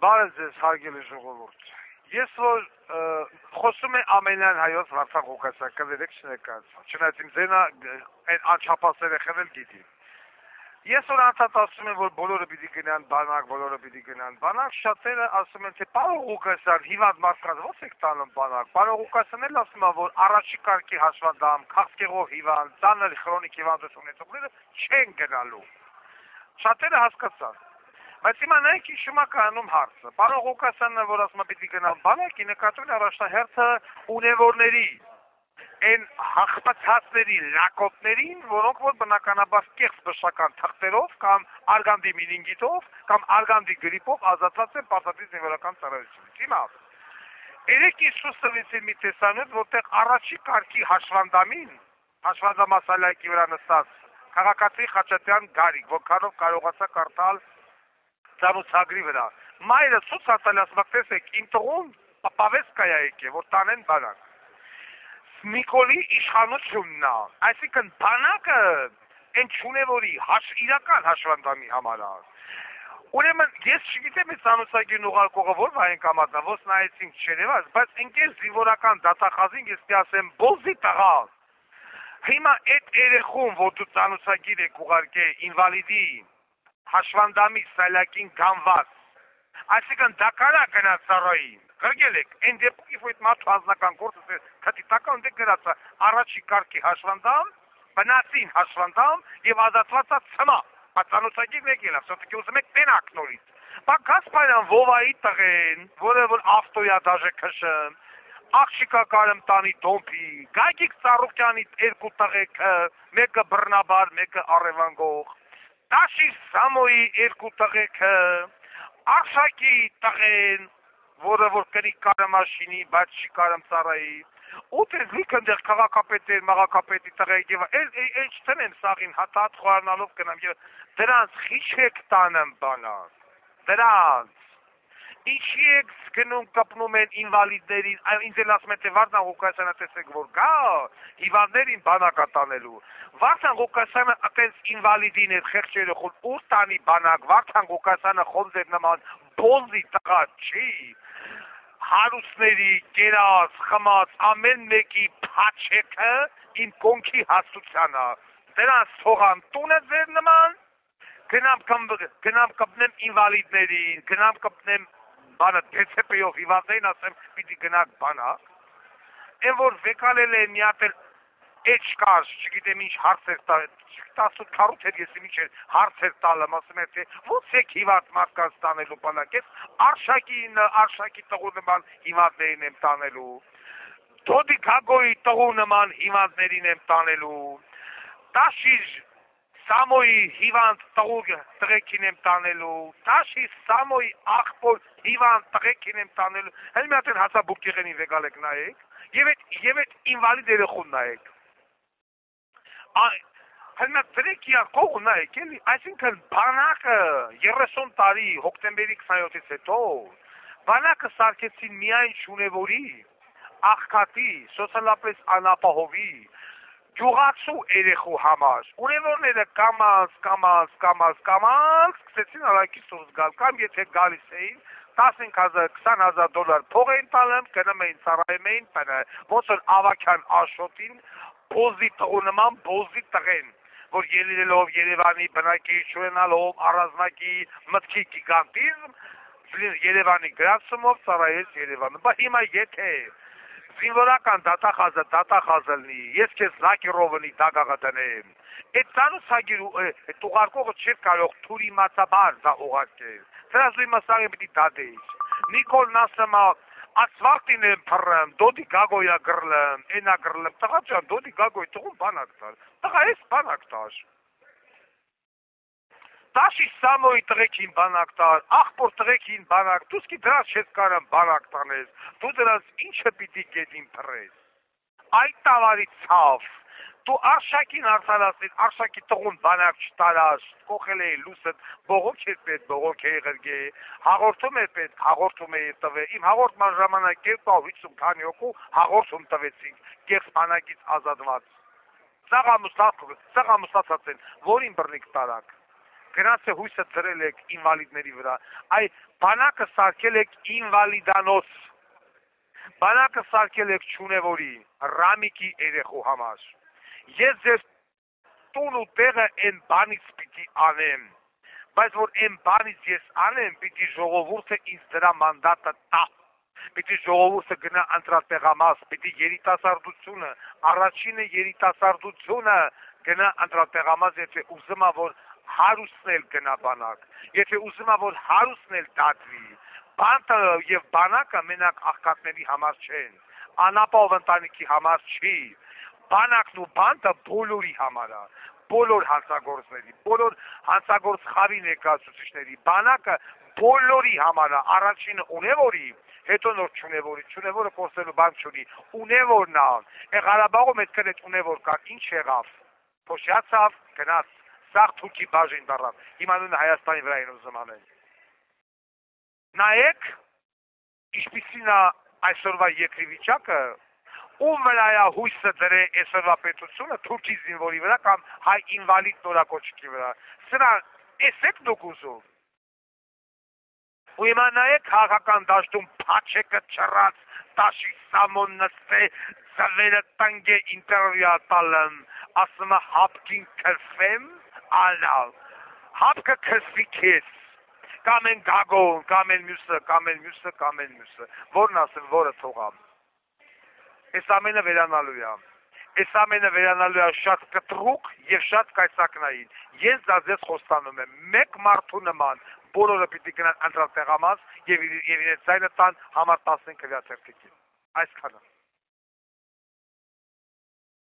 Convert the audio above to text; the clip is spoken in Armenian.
Բարև ձեզ, հարգելի ժողովուրդ։ Ես որ խոսում եմ ամենայն հայոց Վարդան Ղուկասյան, կներեք չներկայացում, չնայած իմ ձենը այն անչափած երեխան էլ գիտի։ Ես որ անդադ ասում եմ, որ բոլորը պիտի գնան բանակ, բոլորը պիտի գնան բանակ, շատերը ասում են, թե պարոն Ղուկասյան, հիվանդ մարդկանց ո՞ց եք տանում բանակ։ Պարոն Ղուկասյանն էլ ասում է, որ առաջի կարգի հաշվանդամ, քաղցկեղով հիվանդ, ծանր քրոնիկ հիվանդություն ունեցողները չեն գնալու։ Շատերը հասկացան։ Բայց հիմա նայեք ինչու է կանում հարցը։ Պարոն Ղուկասյանը, որ ասում է պիտի գնալ բանակի, նկատում է առաջնահերթը ունևորների, այն հաղթացածների, լակոտներին, որոնք որ բնականաբար կեղծ բժշկական թղթերով կամ արգանդի մինինգիտով կամ արգանդի գրիպով ազատված են պարտադիր զինվորական ծառայությունից։ Հիմա երեք Հիսուս տվեցին մի տեսանյութ, որտեղ առաջի կարգի հաշվանդամին, հաշվանդամասալայքի վրա նստած քաղաքացի Խաչատրյան Գարիկ, որքանով կարողացա կարդալ ծանուցագրի վրա։ Մայրը ցույց տալ ասում, տեսեք, իմ տղուն Պապավեսկայա եկե, որ տանեն բանակ։ Նիկոլի իշխանությունն է, այսինքն բանակը այն չունևորի իրական հաշվանդամի համար է։ Ուրեմն ես չգիտեմ այդ ծանուցագրին ուղարկողը որ վային կամատնա, ոնց նայեցինք չերևաց, բայց ընկեր զինվորական դատախազին ես կասեմ բոզի տղա։ Հիմա այդ երեխուն, որ դու ծանուցագիր եք ուղարկել ինվալիդի հաշվանդամի սալակին գանված, այսինքն դա կարա գնաց ծառային, գրգել եք, այն դեպքում որ մարդու անձնական գործը քթիտական դե գրածա առաջի կարգի հաշվանդամ, բնածին հաշվանդամ եւ ազատվածա ցմա, բացանոցագիր եկել է, սոտիկ ուզում եք տենակ նորից։ Բա Գասպարյան Վովայի տղեն, որը որ ավտոյա դաժե քշն, աղջիկա կարեմ տանի դոմփի, Գագիկ Ծառուկյանի երկու տղեկը, մեկը բռնաբար, մեկը առևանգող, Տաշի Սամոյի երկու տղեկը, Արշակի տղեն, որը որ կնի կարեմ մաշինի, բայց չի կարեմ ծառայի, ուտես լիքը դեղ քաղաքապետեր, մաղաքապետի տղեկ եւ էլ չտնեմ սաղին հատած խորանալով կնամ եւ դրանց խիչ եք տանեմ բանակ, դրանց ինչի եք գնում կպնում են ինվալիդներին, ինձ էլ ասում են թե Վարդան Ղուկասյանը տեսեք որ գա, հիվանդներին բանակա տանելու, Վարդան Ղուկասյանը այտենց ինվալիդին էր խեղճերը խոլ ուր տանի բանակ, Վարդան Ղուկասյանը խոնձեր նման բոզի տղա չի, հարուսների, կերած, խմած, ամեն մեկի փաչեքը իմ կոնքի հաստությանը, դրանց թողան տունը ձեր նման, գնամ կպնեմ ինվալիդներին, գնամ կպնեմ բանը դեցեպեյով հիվանդներին ասեմ պիտի գնաք բանակ, են որ վեկալել է մի հատ էլ էջ կար, չգիտեմ ինչ հարց էր տալ, 18 էր ես ինչ էր հարց էր տալը, ասում էր թե ոնց եք հիվանդ մարդկանց տանելու բանակ, ես արշակի տղու նման հիվանդներին եմ տանելու, Դոդի Գագոյի տղու նման հիվանդներին եմ տանելու, Տաշի Սամոյի հիվանդ տղեկին եմ տանելու, Տաշի Սամոյի աղբոր հիվանդ տղեկին եմ տանելու, հենց մի հատ են հասաբուկեղենին վեկալ եք նայեք, և այդ ինվալիդ երեխուն նայեք, հենց մի հատ դրեք կողու նայեք էլի, այսինքն բանակը 30 տարի հոկտեմբերի 27-ից հետո, բանակը սարքեցին միայն շունևորի, աղքատի, սոցիալապես անապահովի, գյուղացու երեխու համար, ունևորները կամաց, սկսեցին արագից դուրս գալ, կամ եթե գալիս էին, 15,000-20,000 դոլար փող էին տալում, գնում էին ծառայում էին, ոնց որ Ավագյան Աշոտին, բոզի տղու նման բոզի տղեն, որ ելնելով Երևանի բնակի չունենալով առանձնակի մտքի գիգանտիզմ, Երևանի գրացումով ծառայեց Երևանը, բա հիմա եթե զինվորական դատախազը լինի, ես քեզ Զակիրովնի դագաղը տնեմ, այդ ծանուցագիր ուղարկողը չէր կարող թուրի մացաբար դա ուղարկել, սրազու իմը սաղը պիտի դադեիչ, Նիկոլն ասում ասվաղտին եմ պրեմ, Դոդի Գագոյա գրլեմ, ենա գրլեմ, տղա ճան, Դոդի Գագոյ տղուն բանակ տար, տղա ես բանակ տար, Տաշի Սամոյի տղեկին բանակ տար, աղբոր տղեկին բանակ, դու սկի դրանց չես կարամ բանակ տանես, դու դրանց ինչը պիտի գետին պրես, այդ տավարի ծավ, դու արշակին արձանացնես, արշակի տղուն բանակ չտարաշ, կողել էի լուսըտ, բողոք էր պետ, բողոք էի գրգե, հաղորդում էր պետ, հաղորդում էի տվե, իմ հաղորդման ժամանակ 250 քանի հոգու հաղորդում տվեցինք, կեղծ բանակից ազատված, ծաղամուստացած են, որին բռնիք տարակ, գնաց է հույսը ծրել եք ինվալիդների վրա, այ բանակը սարքել եք ինվալիդանոց, բանակը սարքել եք չունևորի, Ռամիկի երեխու համար, ես ձեր տուն ու տեղը են բանից պիտի անեմ, բայց որ են բանից ես անեմ, պիտի ժողովուրդը ինձ դրա մանդատը տա, պիտի ժողովուրդը գնա ընտրատեղամաս, պիտի երիտասարդությունը, առաջինը երիտասարդությունը գնա ընտրատեղամաս, եթե ուզում է, որ հարուստն էլ գնա բանակ, եթե ուզում է, որ հարուստն էլ դատվի, բանտը և բանակը մենակ աղքատների համար չեն, անապահով ընտանիքի համար չի, բանակն ու բանտը բոլորի համար է, բոլոր հանցագործների, բոլոր հանցագործ խավի ներկայացուցիչների, բանակը բոլորի համար է, առաջինը ունևորի, հետո նոր չունևորի, չունևորը կորսելու բան չունի, ունևորն է, Ղարաբաղում այդ կրետ ունևոր կար, ինչ եղավ, փոշյացավ, գնաց, սաղ թուրքի բաժին դառավ, հիմա նույնը Հայաստանի վրա են ուզում անել։ Նայեք, ինչպիսին է այսօրվա երկրի վիճակը, ում վրա է հույսը դրե այսօրվա պետությունը թուրքի զինվորի վրա կամ հայ ինվալիդ նորակոչքի վրա, սրա եսեք դուք ուզում։ Ու հիմա նայեք քաղաքական դաշտում փաչեկը չռած, տաշի սամոն նստե, ծվերը տնգե ինտերվյու տալն, ասում է հապկին քրվեմ, ալավ, հապկը քրվի քեզ, կամ են գագոն, կամ են մյուսը, կամ են մյուսը, կամ են մյուսը, որն ասեմ, որը թողամ։ Այս ամենը վերանալու է, այս ամենը վերանալու է շատ կտրուկ և շատ կայծակնային, ես դա ձեզ խոստանում եմ, մեկ մարդու նման, բոլորը պիտի գնան ընտրատեղամաս և իրենց ձայնը տան համար 15 քվեաթերթիկին, այսքանը։